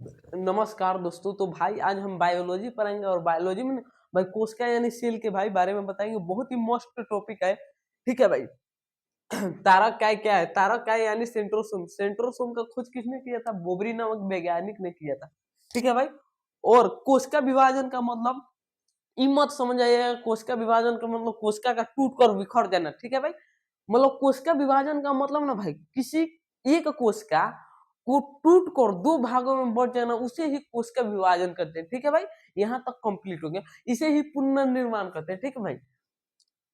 नमस्कार दोस्तों। तो भाई आज हम बायोलॉजी पढ़ेंगे और बायोलॉजी में भाई कोशिका यानी सेल के भाई बारे में बताएंगे। बहुत ही मस्त टॉपिक है। ठीक है भाई। तारक काय क्या है? तारक काय यानी सेंट्रोसोम। सेंट्रोसोम का खोज किसने किया था? बोबरी नामक वैज्ञानिक ने किया था। ठीक है भाई। और कोशिका विभाजन का मतलब ई मत समझ आइएगा, कोशिका विभाजन का मतलब कोशिका का टूट कर बिखर जाना। ठीक है भाई। मतलब कोशिका विभाजन का मतलब ना भाई किसी एक कोशिका को टूट कर दो भागों में बढ़ जाना, उसे ही कोशिका विभाजन करते हैं। ठीक है भाई। यहाँ तक कंप्लीट हो गया। इसे ही पुनर्निर्माण करते हैं। ठीक है भाई।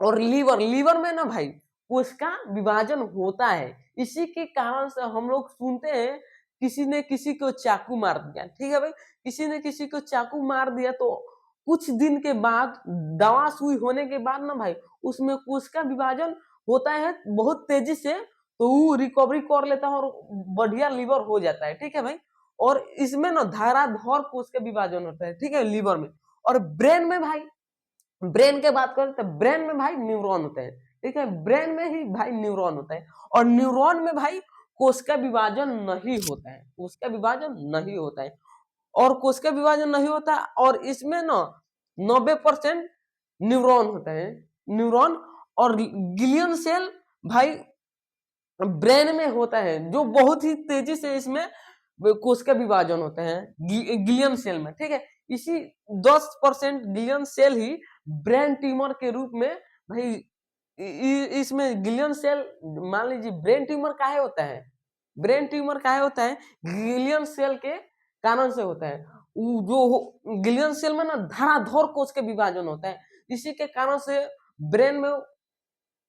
और लीवर लीवर में ना भाई कोशिका विभाजन होता है। इसी के कारण से हम लोग सुनते हैं किसी ने किसी को चाकू मार दिया। ठीक है भाई। किसी ने किसी को चाकू मार दिया तो कुछ दिन के बाद दवा सुई होने के बाद ना भाई उसमें कोशिका विभाजन होता है बहुत तेजी से, तो वो रिकवरी कर लेता है और बढ़िया लीवर हो जाता है। ठीक है भाई। और इसमें ना धाराधर कोशिका विभाजन होता है। ठीक है लीवर में। और ब्रेन में भाई, ब्रेन के बात करें तो ब्रेन में भाई न्यूरॉन होते हैं। ठीक है। ब्रेन में ही भाई न्यूरॉन होता है और न्यूरॉन में भाई कोशिका विभाजन नहीं होता है। कोशिका विभाजन नहीं होता है और कोशिका विभाजन नहीं होता है और इसमें ना 90% न्यूरॉन होता है। न्यूरॉन और गिलियन सेल भाई ब्रेन में होता है, जो बहुत ही तेजी से इसमें कोशिका विभाजन होते हैं गिलियन सेल में। ठीक है। इसी 10% गिलियन सेल ही ब्रेन ट्यूमर के रूप में भाई इसमें गिलियन सेल, मान लीजिए ब्रेन ट्यूमर काहे होता है? ब्रेन ट्यूमर काहे होता है? गिलियन सेल के कारण से होता है। जो गिलियन सेल में ना धड़ाधड़ कोशिका विभाजन होता है। इसी के कारण से ब्रेन में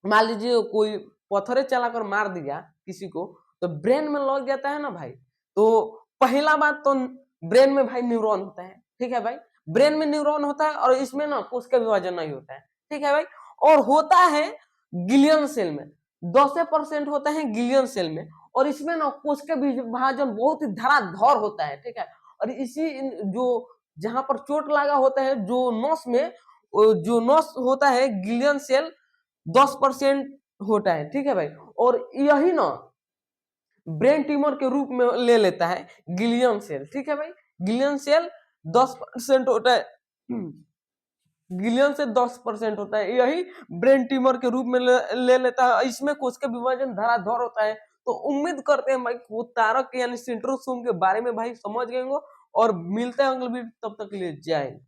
मान लीजिए कोई पत्थरे चलाकर मार दिया किसी को, तो ब्रेन में लग जाता है ना भाई। तो पहला बात तो ब्रेन में भाई न्यूरॉन होता है। ठीक है भाई। ब्रेन में न्यूरॉन होता है और इसमें ना कोशिका विभाजन नहीं होता है। ठीक है भाई। और होता है गिलियन सेल में, 10% होता है गिलियन सेल में और इसमें ना कोशिका विभाजन बहुत ही धड़ाधड़ होता है। ठीक है। और इसी जो जहां पर चोट लगा होता है, जो नस में, जो नस होता है गिलियन सेल 10% होता है। ठीक है भाई। और यही ना ब्रेन ट्यूमर के रूप में ले लेता है गिलियन सेल। ठीक है भाई। गिलियन सेल 10% होता है। गिलियन से 10% होता है, यही ब्रेन ट्यूमर के रूप में ले लेता है। इसमें कोशिका विभाजन धड़ाधड़ होता है। तो उम्मीद करते हैं भाई वो तारक यानी सेंट्रोसोम के बारे में भाई समझ गए होंगे और मिलते हैं अगले वीडियो। तब तक के लिए जय हिंद।